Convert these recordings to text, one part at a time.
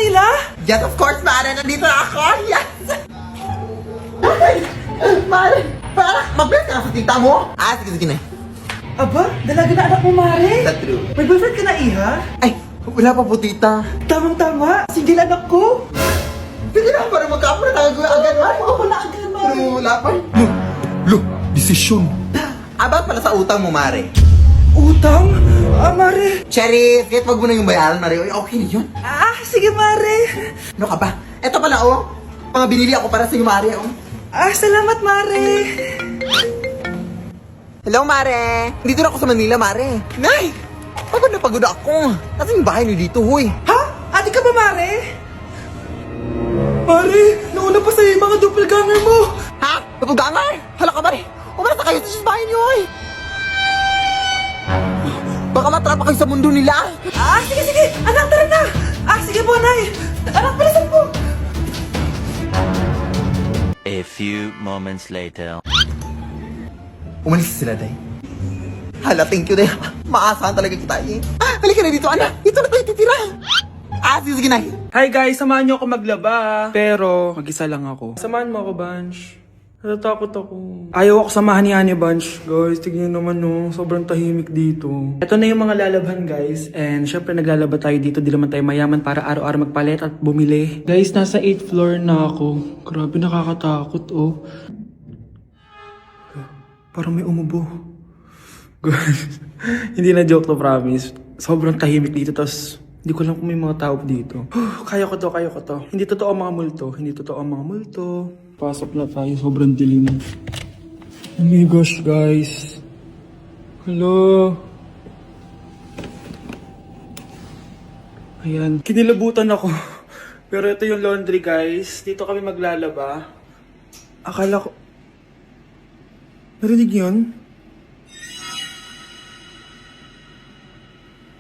Manila? Yes, of course, Mare. Nandito na ako. Yes! Mare, mag-bless ka na sa tita mo. Sige na. Aba, dalaga na anak mo, Mare. That's true. May boyfriend ka na, Iha? Ay, wala pa po, tita. Tamang-tama, single anak ko. Sige na, para magka-apra na agad, Mare. Ako na agad, Mare. Pero wala pa. Look, desisyon. About pala sa utang mo, Mare. Utang? Mare. Cherry, kahit wag mo na yung bayaran, Mare. Okay na yun. Sige, Mare. Ano ka ba? Eto pala, mga binili ako para sa'yo, Mare, Salamat, Mare. Hello, Mare. Dito na ako sa Manila, Mare. Nay! Pagod na pagod ako. Kasi yung bahay niyo dito, huy. Ha? Ate ka ba, Mare? Mare, nauna pa sa'yo yung mga doppelganger mo. Ha? Napugangar? Hala ka, Mare. Umalas na kayo sa bahay niyo, huy. Baka matrapa kayo sa mundo nila. Sige. Anak, tara na. Sige po, Nay. Anak, palasan po. A few moments later. Umalis sila, Day. Hala, thank you, Day. Maasahan talaga kita, eh. Halika na dito, anak. Dito na tayo titira. Sige, Nay. Hi guys, samahan niyo ako maglaba. Pero, mag-isa lang ako. Samahan mo ako, Bunch. Natatakot ako. Ayaw ako samahan ni Ane, Bunch. Guys, tignan naman no. Sobrang tahimik dito. Ito na yung mga lalabhan, guys. And syempre, naglalaba tayo dito. Di naman tayo mayaman para araw-araw magpalit at bumili. Guys, nasa 8th floor na ako. Grabe, nakakatakot, oh. Parang may umubo. Guys, hindi na joke to, promise. Sobrang tahimik dito, tapos hindi ko alam kung may mga tao dito. Kaya ko to. Hindi totoo ang mga multo. Pasok na tayo, sobrang dilim. Oh my gosh, guys. Hello. Ayan, kinilabutan ako. Pero ito yung laundry, guys. Dito kami maglalaba. Akala ko... Narinig yun?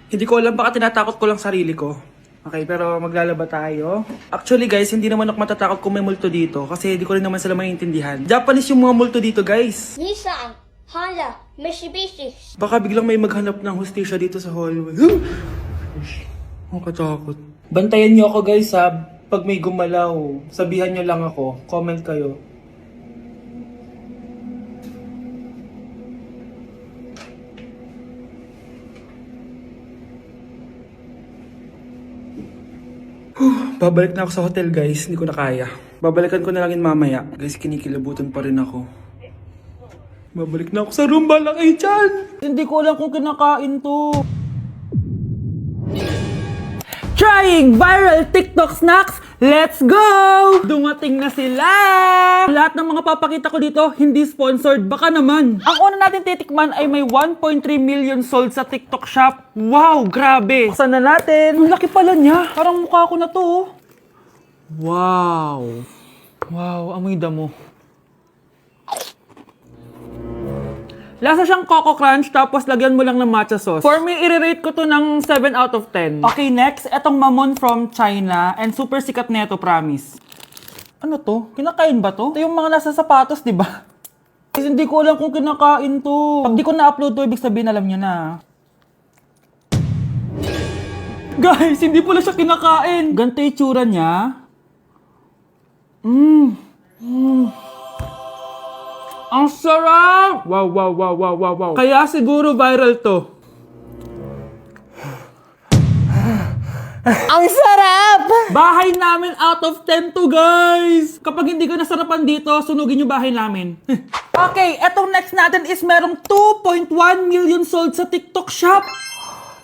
Hindi ko alam, baka tinatakot ko lang sarili ko. Okay, pero maglalaba tayo. Actually guys, hindi naman ako matatakot kung may multo dito kasi hindi ko rin naman sila maintindihan. Japanese yung mga multo dito, guys. Nissan, Honda, Mitsubishi. Baka biglang may maghanap ng hustisya dito sa hallway. Ang katakot. Bantayan niyo ako, guys, ha. Pag may gumalaw, sabihan niyo lang ako. Comment kayo. Babalik na ako sa hotel, guys. Hindi ko na kaya. Babalikan ko na lang yun mamaya. Guys, kinikilabutan pa rin ako. Babalik na ako sa room. Bala kayo dyan! Hindi ko alam kung kinakain to. Trying viral TikTok snacks! Let's go! Dumating na sila! Lahat ng mga papakita ko dito, hindi sponsored. Baka naman. Ang una natin titikman ay may 1.3 million sold sa TikTok shop. Wow, grabe! Saan na natin? Ang laki pala niya. Parang mukha ko na to. Wow! Wow, amoy damo. Lasa siyang Coco Crunch, tapos lagyan mo lang ng matcha sauce. For me, i-rate ko to ng 7 out of 10. Okay, next, etong Mamon from China, and super sikat na ito, promise. Ano to? Kinakain ba to? Ito yung mga nasa sapatos, di ba? Kasi hindi ko alam kung kinakain to. Pag di ko na-upload to, ibig sabihin alam nyo na. Guys, hindi pala siya kinakain. Ganito yung tsura niya. Ang sarap! Wow. Kaya siguro viral to. Ang sarap! Bahay namin out of 10 to, guys! Kapag hindi ka nasarapan dito, sunugin yung bahay namin. Okay, etong next natin is merong 2.1 million sold sa TikTok shop.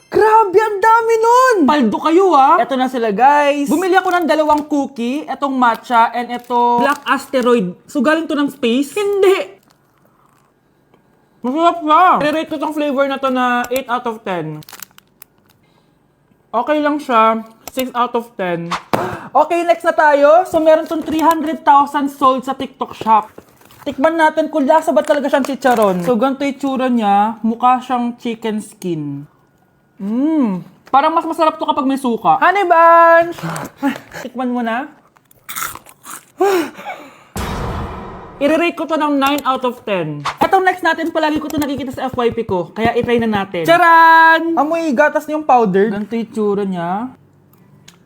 Grabe, ang dami nun! Paldo kayo, ha? Eto na sila, guys. Bumili ako ng 2 cookie, etong matcha, and eto black asteroid. So, galing to ng space? Hindi! Masarap siya. I-rate ko tong flavor na to na 8 out of 10. Okay lang siya. 6 out of 10. Okay, next na tayo. So, meron tong 300,000 sold sa TikTok shop. Tikman natin kung lasa ba talaga siyang chicharon. So, ganito yung tsura niya. Mukha siyang chicken skin. Parang mas masarap to kapag may suka. Honey Bunch! Tikman mo na. I-rate ko to ng 9 out of 10. Etong next natin, palagi ko to nakikita sa FYP ko. Kaya i-try na natin. Charan! Amoy gatas niyong powder. Ganito yung tsura niya.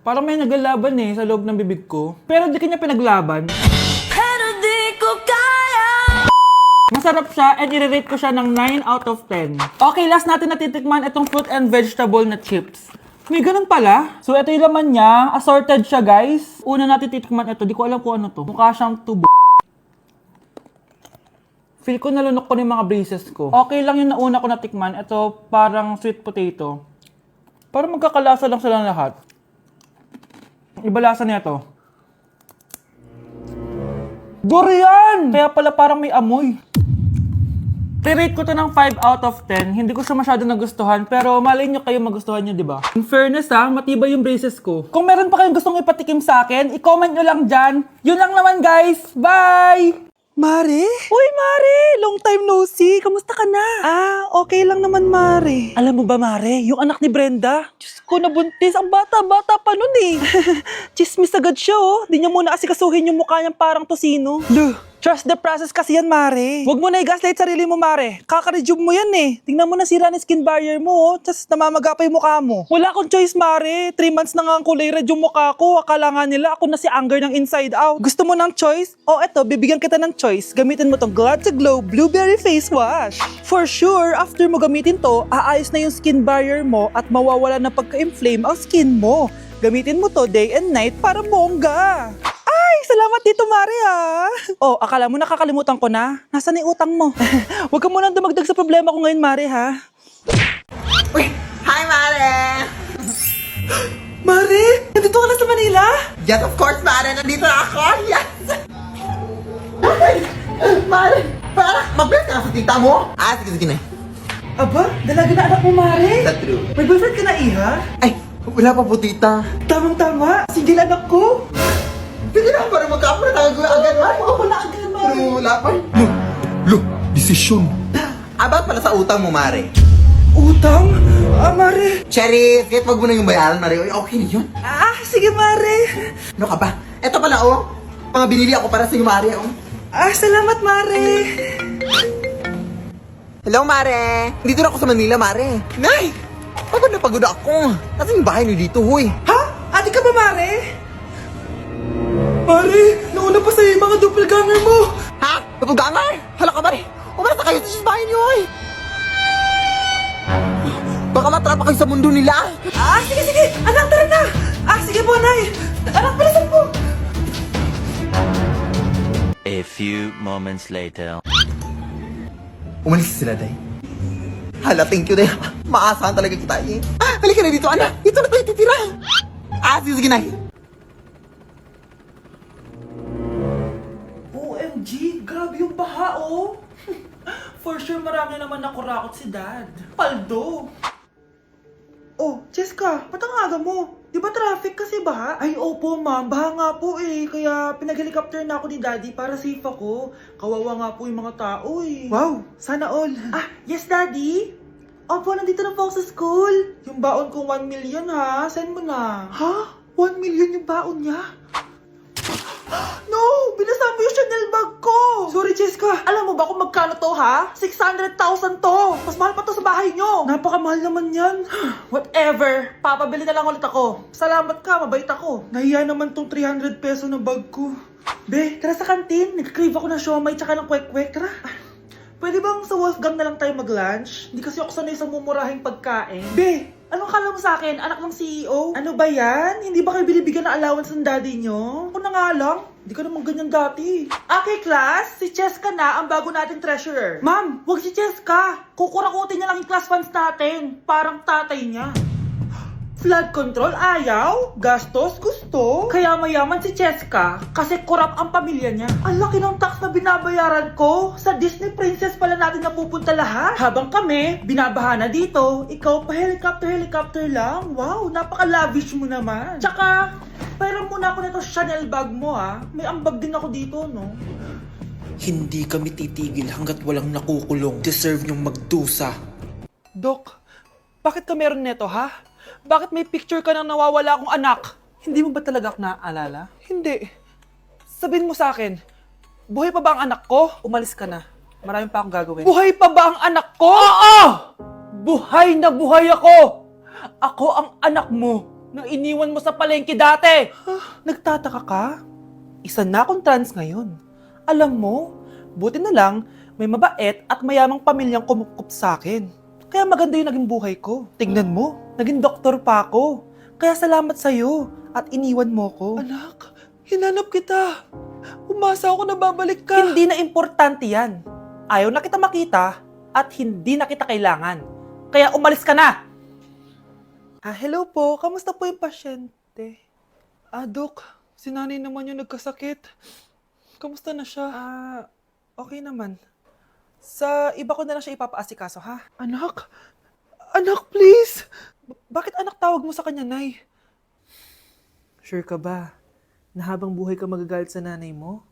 Parang may naglalaban sa loob ng bibig ko. Pero di kanya pinaglaban. Pero di ko kaya. Masarap siya and i-rate ko siya ng 9 out of 10. Okay, last natin natitikman itong fruit and vegetable na chips. May ganun pala. So, ito yung laman niya. Assorted siya, guys. Una natin titikman ito. Di ko alam kung ano to. Mukha siyang tubo. Feel ko nalunok ko na yung mga braces ko. Okay lang yung nauna ko natikman. Ito parang sweet potato. Parang magkakalasa lang silang lahat. Iba lasa nito. Durian! Kaya pala parang may amoy. I-rate ko to ng 5 out of 10. Hindi ko siya masyado nagustuhan, pero malay nyo kayo magustuhan nyo, di ba? In fairness matibay yung braces ko. Kung meron pa kayong gustong ipatikim sa akin, i-comment nyo lang dyan. Yun lang naman, guys. Bye! Mare? Uy, Mare! Long time no see. Kamusta ka na? Okay lang naman, Mare. Alam mo ba, Mare? Yung anak ni Brenda? Diyos ko, nabuntis. Ang bata-bata pa nun eh. Chismis agad siya Di niya muna asikasuhin yung mukha niyang parang tosino. Trust the process kasi yan, Mare. Huwag mo na i-gaslight sarili mo, Mare. Kaka-rejuve mo yan eh. Tingnan mo na sira ng skin barrier mo, tas namamaga pa yung mukha mo. Wala akong choice, Mare. 3 months na nga ang kulay red yung mukha ko. Akala nga nila ako na si Anger ng inside out. Gusto mo ng choice? Eto, bibigyan kita ng choice. Gamitin mo tong Glad to Glow Blueberry Face Wash. For sure, after mo gamitin to, aayos na yung skin barrier mo at mawawala na pagka-inflame ang skin mo. Gamitin mo to day and night para bongga. Ay, salamat dito, Mare, akala mo nakakalimutan ko na? Nasaan na yung utang mo? Huwag ka munang dumagdag sa problema ko ngayon, Mare, ha? Uy! Hi, Mare! Mare, nandito ka na sa Manila? Yes, of course, Mare! Nandito na ako! Yes! Mare! Para! Mag-bless ka na sa tita mo! Sige na. Aba, dalaga na anak mo, Mare. Is that true? May boyfriend ka na, Iha? Ay! Wala pa po, tita. Tamang-tama, single anak ko. Sige na, para magka-apra na agad, Mare. Ako na agad, Mare. Pero wala pa. Desisyon. About pala sa utang mo, Mare. Utang? Mare. Cherry, kahit wag mo na yung bayaran, Mare. Uy, okay na yun. Sige, Mare. Ano ka ba? Eto pala, mga binili ako para sa'yo, Mare, Salamat, Mare. Hello, Mare. Dito na ako sa Manila, Mare. Nay! Pagod na pagod ako. Kasi yung bahay niyo dito, huy. Ha? Ate ka ba, Mare? Mare, nauna pa sa'yo yung mga doppelganger mo. Ha? Napugangar? Hala ka, Mare. Umalas na kayo sa bahay niyo, huy. Baka matrapa kayo sa mundo nila. Sige. Anak, tara na. Sige po, Nay. Anak, bilisan po. A few moments later. Umalis sila, Day. Hala, thank you, Day. Maasahan talaga kita, Halika na dito, anak. Dito na tayo titira. Sige na. OMG, grabe yung baha, For sure, marami naman nakurakot si Dad. Paldo. Jessica, ba't ang aga mo? Di ba traffic kasi baha? Ay, opo, ma'am. Baha nga po Kaya pinag-helicopter na ako ni Daddy para safe ako. Kawawa nga po yung mga tao Wow, sana all. Yes, Daddy? Opo, nandito na po ako sa school. Yung baon kong 1 million ha, send mo na. Ha? 1 million yung baon niya? No! Binasa mo yung Chanel bag ko! Sorry, Jessica. Alam mo ba kung magkano to, ha? 600,000 to! Mas mahal pa to sa bahay nyo! Napakamahal naman yan. Whatever. Papabili na lang ulit ako. Salamat ka, mabait ako. Nahiya naman tong 300 peso na bag ko. Be, tara sa kantin. Nag-crave ako ng siomay tsaka ng kwek-kwek. Tara. Pwede bang sa Wolfgang na lang tayo mag-lunch? Hindi kasi ako sanay sa mumurahing pagkain. Be, anong kala mo sa akin? Anak ng CEO? Ano ba yan? Hindi ba kayo binibigyan ng allowance ng daddy nyo? Ako na nga lang. Hindi ka naman ganyan dati. Okay, class. Si Cheska na ang bago nating treasurer. Ma'am, wag si Cheska. Kukurakutin niya lang yung class funds natin. Parang tatay niya. Flood control, ayaw. Gastos, gusto. Kaya mayaman si Cheska kasi korap ang pamilya niya. Ang laki ng tax na binabayaran ko. Sa Disney Princess pala natin napupunta lahat. Habang kami, binabaha na dito. Ikaw pa helicopter lang. Wow, napaka-lavish mo naman. Tsaka, pairam muna ako nito Chanel bag mo May ambag din ako dito, no? Hindi kami titigil hanggat walang nakukulong. Deserve niyong magdusa. Dok, bakit ka meron neto, ha? Bakit may picture ka ng nawawala akong anak? Hindi mo ba talaga ako naaalala? Hindi. Sabihin mo sa akin, buhay pa ba ang anak ko? Umalis ka na. Marami pa akong gagawin. Buhay pa ba ang anak ko? Oo! Buhay na buhay ako! Ako ang anak mo. nang iniwan mo sa palengke dati. Nagtataka ka? Isa na akong trans ngayon. Alam mo, buti na lang may mabait at mayamang pamilyang kumukup sa akin. Kaya maganda yung naging buhay ko. Tingnan mo, naging doktor pa ako. Kaya salamat sa'yo at iniwan mo ko. Anak, hinanap kita. Umasa ako na babalik ka. Hindi na importante yan. Ayaw na kita makita at hindi na kita kailangan. Kaya umalis ka na! Hello po. Kamusta po yung pasyente? Dok, si nanay naman yung nagkasakit. Kamusta na siya? Okay naman. Sa iba ko na lang siya ipapaasikaso, ha? Anak? Anak, please! Bakit anak tawag mo sa kanya, Nay? Sure ka ba na habang buhay ka magagalit sa nanay mo?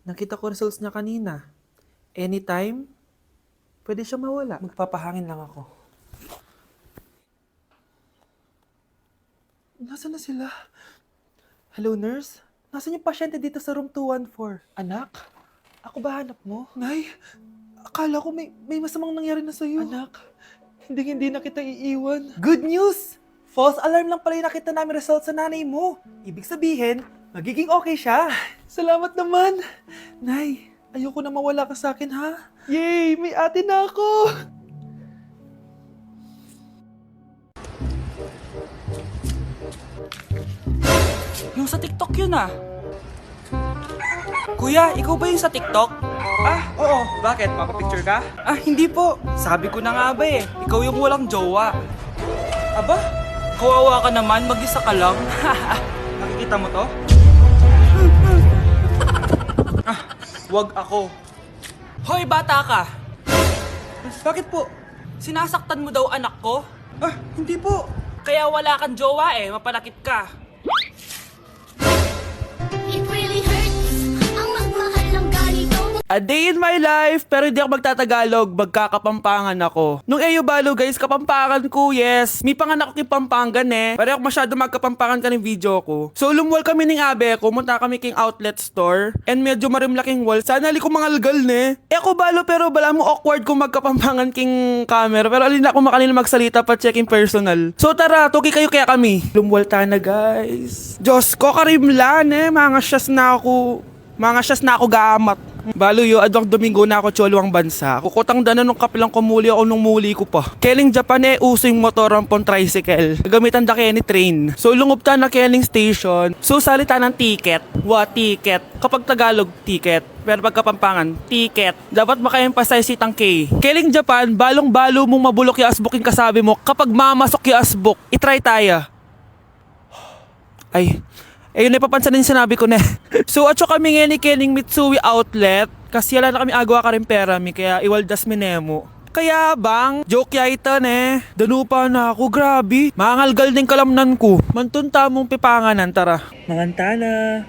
Nakita ko results niya kanina. Anytime, pwede siya mawala. Magpapahangin lang ako. Nasaan na sila? Hello, nurse? Nasaan yung pasyente dito sa room 214? Anak? Ako ba hanap mo? Nay, akala ko may masamang nangyari na sa'yo. Anak, hindi na kita iiwan. Good news! False alarm lang pala yung nakita namin result sa nanay mo. Ibig sabihin, magiging okay siya. Salamat naman. Nay, ayoko na mawala ka sa akin, ha? Yay! May ate na ako! Yung sa TikTok yun ah. Kuya, ikaw ba yung sa TikTok? Oo. Bakit? Papapicture ka? Hindi po. Sabi ko na nga ba eh. Ikaw yung walang jowa. Aba? Kawawa ka naman, mag-isa ka lang. Nakikita mo to? Wag ako. Hoy, bata ka! Bakit po? Sinasaktan mo daw anak ko? Hindi po. Kaya wala kang jowa eh, mapanakit ka. It really hurts ang magmahal ng ganito. A day in my life, pero hindi ako magtatagalog, magkakapampangan ako. Nung Eyo Balo guys, kapampangan ko, yes. May panganak ko yung Pampangan eh. Pero ako masyado magkapampangan ka ng video ko. So lumwal kami ng abe ko, munta kami king outlet store. And medyo marimlaking wall. Sana li ko mangalgal ne. Ako Balo, pero bala mo awkward kung magkapampangan king camera. Pero alin ako makanila magsalita pa checking personal. So tara, tuki kayo kaya kami. Lumwal ta na guys. Diyos ko, karimlan eh. Mga syas na ako gamat. Balo yo, adwang Domingo na ako cholo ang bansa. Kukutang dana nung kapilang kumuli ako nung muli ko pa. Keling Japan eh, uso yung motoran pong tricycle. Gamitan da kaya ni train. So lungob ta na Keling station. So salita ng ticket. Ticket. Kapag Tagalog, ticket. Pero pag Kapampangan, ticket. Dapat maka-emphasize itang K. Keling Japan, balong-balo mong mabulok yung asbuk yung kasabi mo. Kapag mamasok yung asbuk, itry tayo. Ay, yun napapansin din sinabi ko na. So, atso kami ngayon ni Keling Mitsui Outlet. Kasi wala na kami agawa ka rin pera mi, kaya iwaldas mi nemo. Kaya bang, joke ya ito ne. Danupa na ako, grabe. Mangalgal din kalamnan ko. Mantunta mong pipanganan, tara. Manganta na.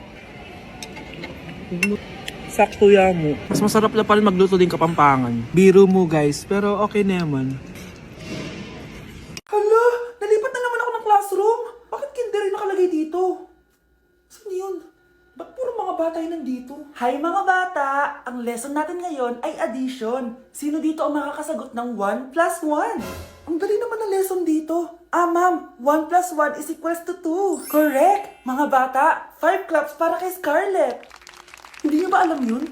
Sakto ya mo. Mas masarap na pa rin magluto din Kapampangan. Biro mo guys, pero okay naman. Hala, nalipat na naman ako ng classroom. Bakit kinder yung nakalagay dito? Saan yun? Ba't puro mga bata yung nandito? Hi mga bata! Ang lesson natin ngayon ay addition. Sino dito ang makakasagot ng 1 plus 1? Ang dali naman ng lesson dito. Ma'am, 1 plus 1 is equals to 2. Correct! Mga bata, 5 claps para kay Scarlett. Hindi niyo ba alam yun?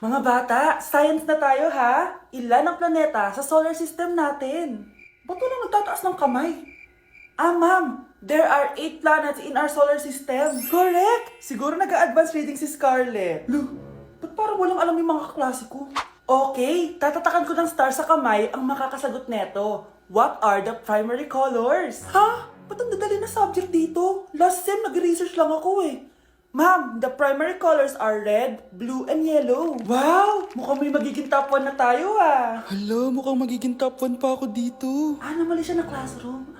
Mga bata, science na tayo ha? Ilan ang planeta sa solar system natin? Ba't walang nagtataas ng kamay? Ma'am, there are 8 planets in our solar system. Correct! Siguro nag-a-advance reading si Scarlett. Ba't parang walang alam yung mga kaklase ko? Okay, tatatakan ko ng star sa kamay ang makakasagot neto. What are the primary colors? Ha? Ba't ang dadali na subject dito? Last sem, nag-research lang ako eh. Ma'am, the primary colors are red, blue, and yellow. Wow! Mukhang may magiging top 1 na tayo ah. Hala, mukhang magiging top 1 pa ako dito. Namali siya ng classroom.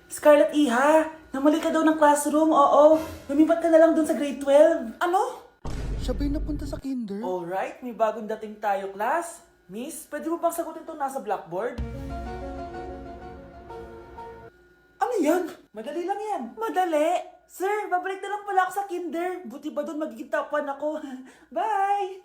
Scarlett Iha, namali ka daw ng classroom, oo. Lumipat ka na lang dun sa grade 12. Ano? Siya ba'y napunta sa kinder? Alright, may bagong dating tayo, class. Miss, pwede mo bang sagutin itong nasa blackboard? Ano yan? Madali lang yan. Madali? Sir, babalik na lang pala ako sa kinder. Buti ba doon magiging top 1 ako? Bye!